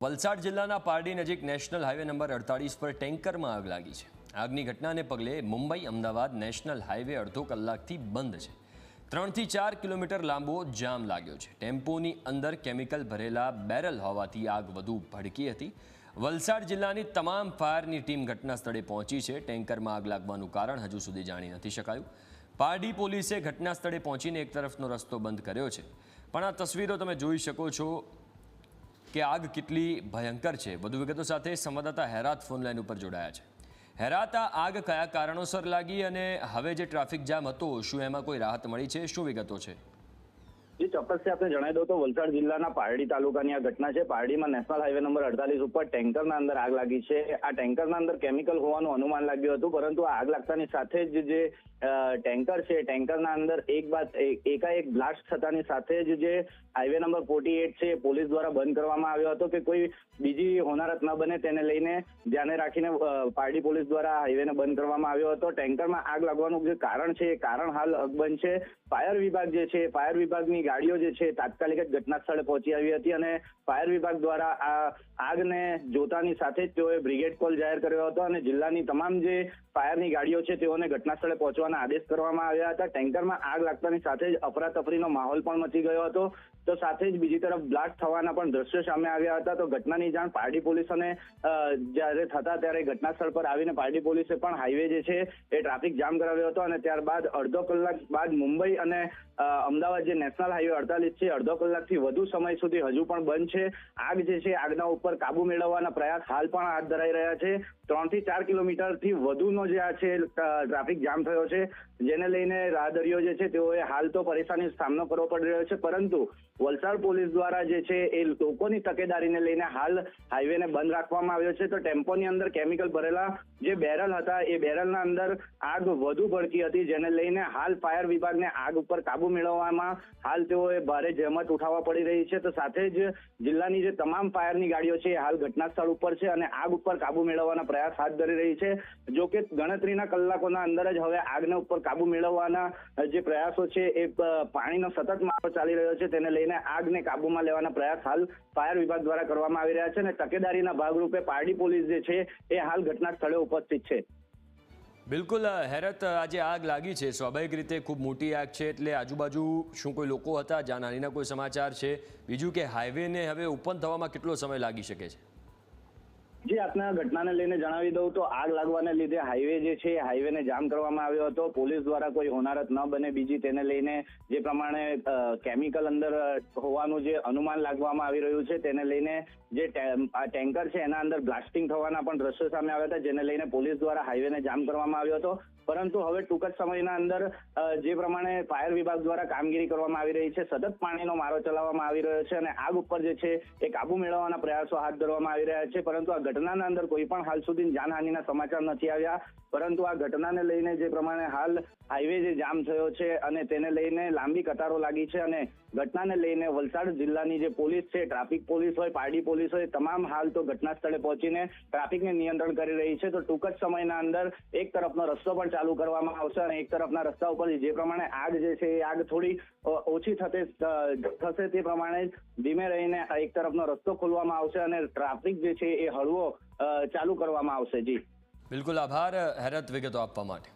વલસાડ જિલ્લાના પારડી નજીક national highway number 48 પર ટેન્કરમાં આગ લાગી છે। આગની ઘટનાને પગલે મુંબઈ અમદાવાદ નેશનલ હાઈવે અડધો કલાકથી બંધ છે। 3 થી 4 કિલોમીટર લાંબો જામ લાગ્યો છે। ટેમ્પોની અંદર કેમિકલ ભરેલા બેરલ હોવાથી આગ વધુ ભડકી હતી। વલસાડ જિલ્લાની તમામ ફાયરની ટીમ ઘટના સ્થળે પહોંચી છે। ટેન્કરમાં આગ લાગવાનું કારણ હજુ સુધી જાણી નથી શકાયું। પારડી પોલીસે ઘટના સ્થળે પહોંચીને એક તરફનો રસ્તો બંધ કર્યો છે, પણ આ તસવીરો તમે જોઈ શકો છો કે આગ કેટલી ભયંકર છે। વધુ વિગતો સાથે સંવાદદાતા હેરાત ફોન લાઈન ઉપર જોડાયા છે। હેરાત, આ આગ કયા કારણોસર લાગી અને હવે જે ટ્રાફિક જામ હતો, શું એમાં કોઈ રાહત મળી છે? શું વિગતો છે? जी ચોક્કસથી આપણે જણાવી દઉં તો વલસાડ જિલ્લાના પારડી તાલુકાની આ ઘટના છે। પારડીમાં નેશનલ હાઈવે નંબર 48 ઉપર ટેન્કરના અંદર આગ લાગી છે। આ ટેન્કરના અંદર કેમિકલ હોવાનું અનુમાન લાગ્યું હતું, પરંતુ આ આગ લાગતાની સાથે જ જે ટેન્કર છે, ટેન્કરના અંદર એકાએક બ્લાસ્ટ થતાની સાથે જ જે હાઈવે નંબર 48 છે પોલીસ દ્વારા બંધ કરવામાં આવ્યો હતો કે કોઈ બીજી હોનારત ન બને, તેને લઈને ધ્યાને રાખીને પારડી પોલીસ દ્વારા હાઈવેને બંધ કરવામાં આવ્યો હતો। ટેન્કરમાં આગ લાગવાનું જે કારણ છે એ કારણ હાલ અકબંધ છે। ફાયર વિભાગ જે છે, ફાયર વિભાગની ગાડીઓ જે છે તાત્કાલિક જ ઘટના સ્થળે પહોંચી આવી હતી અને ફાયર વિભાગ દ્વારા આ આગને જોતાની સાથે જ તેઓએ બ્રિગેડ કોલ જાહેર કર્યો હતો અને જિલ્લાની તમામ જે ફાયરની ગાડીઓ છે તેઓને ઘટના સ્થળે પહોંચવાના આદેશ કરવામાં આવ્યા હતા। ટેન્કરમાં આગ લાગતાની સાથે જ અફરાતફરીનો માહોલ પણ મચી ગયો હતો, તો સાથે જ બીજી તરફ બ્લાસ્ટ થવાના પણ દ્રશ્યો સામે આવ્યા હતા। તો ઘટનાની જાણ પારડી પોલીસને જ્યારે થતા ત્યારે ઘટના સ્થળ પર આવીને પારડી પોલીસે પણ હાઈવે જે છે એ ટ્રાફિક જામ કરાવ્યો હતો અને ત્યારબાદ અડધો કલાક બાદ મુંબઈ અને અમદાવાદ જે નેશનલ હાઈવે 48 છે અડધો કલાકથી વધુ સમય સુધી હજુ પણ બંધ છે। આગ જે છે, આગના ઉપર કાબુ મેળવવાના પ્રયાસ હાલ પણ હાથ ધરાઈ રહ્યા છે। 3 થી 4 કિલોમીટરથી વધુનો જે આ છે ટ્રાફિક જામ થયો છે, જેને લઈને રાહદારીઓ જે છે તેઓએ હાલ તો પરેશાનીનો સામનો કરવો પડી રહ્યો છે, પરંતુ વલસાડ પોલીસ દ્વારા જે છે એ લોકોની તકેદારીને લઈને હાલ હાઈવેને બંધ રાખવામાં આવ્યો છે। તો ટેમ્પોની અંદર કેમિકલ ભરેલા જે બેરલ હતા એ બેરલના અંદર આગ વધુ ભડકી હતી, જેને લઈને હાલ ફાયર વિભાગને આગ ઉપર કાબુ મેળવવામાં હાલ તેઓએ ભારે જહેમત ઉઠાવવા પડી રહી છે। તો સાથે જ જિલ્લાની જે તમામ ફાયરની ગાડીઓ છે એ હાલ ઘટના સ્થળ ઉપર છે અને આગ ઉપર કાબુ મેળવવાના પ્રયાસ હાથ ધરી રહી છે। જો કે ગણતરીના કલાકોના અંદર જ હવે આગને ઉપર કાબુ મેળવવાના જે પ્રયાસો છે એ પાણીનો સતત મારો ચાલી રહ્યો છે, તેને લઈને આગને કાબુમાં લેવાના પ્રયાસ હાલ ફાયર વિભાગ દ્વારા કરવામાં આવી રહ્યા છે અને તકેદારીના ભાગરૂપે પારડી પોલીસ જે છે એ હાલ ઘટના સ્થળે ઉપસ્થિત છે। બિલકુલ હેરત, આજે આગ લાગી છે, સ્વાભાવિક રીતે ખૂબ મોટી આગ છે, એટલે આજુબાજુ શું કોઈ લોકો હતા? જાનહાનિના કોઈ સમાચાર છે? બીજું કે હાઈવેને હવે ઓપન થવામાં કેટલો સમય લાગી શકે છે? જી આપને આ ઘટનાને લઈને જણાવી દઉં તો આગ લાગવાને લીધે હાઈવે જે છે હાઈવેને જામ કરવામાં આવ્યો હતો। પોલીસ દ્વારા કોઈ હોનારત ન બને બીજી, તેને લઈને જે પ્રમાણે કેમિકલ અંદર હોવાનું જે અનુમાન લાગવામાં આવી રહ્યું છે, તેને લઈને જે આ ટેન્કર છે એના અંદર બ્લાસ્ટિંગ થવાના પણ દ્રશ્યો સામે આવ્યા હતા, જેને લઈને પોલીસ દ્વારા હાઈવેને જામ કરવામાં આવ્યો હતો। પરંતુ હવે ટૂંક જ સમયના અંદર જે પ્રમાણે ફાયર વિભાગ દ્વારા કામગીરી કરવામાં આવી રહી છે, સતત પાણીનો મારો ચલાવવામાં આવી રહ્યો છે અને આગ ઉપર જે છે એ કાબુ મેળવવાના પ્રયાસો હાથ ધરવામાં આવી રહ્યા છે। પરંતુ આ ઘટનાના અંદર કોઈ પણ હાલ સુધી જાનહાનિના સમાચાર નથી આવ્યા, પરંતુ આ ઘટનાને લઈને જે પ્રમાણે હાલ હાઈવે જે જામ થયો છે અને તેને લઈને લાંબી કતારો લાગી છે અને ઘટનાને લઈને વલસાડ જિલ્લાની જે પોલીસ છે, ટ્રાફિક પોલીસ હોય, પારડી પોલીસ હોય, તમામ હાલ તો ઘટના સ્થળે પહોંચીને ટ્રાફિકને નિયંત્રણ કરી રહી છે। તો ટૂંક જ સમયના અંદર એક તરફનો રસ્તો પણ ચાલુ કરવામાં આવશે અને એક તરફના રસ્તા ઉપર જે પ્રમાણે આગ જે છે એ આગ થોડી ઓછી થશે તે પ્રમાણે ધીમે રહીને એક તરફનો રસ્તો ખોલવામાં આવશે અને ટ્રાફિક જે છે એ હળવો ચાલુ કરવામાં આવશે। જી બિલકુલ, આભાર હેરત વિગતો આપવા માટે।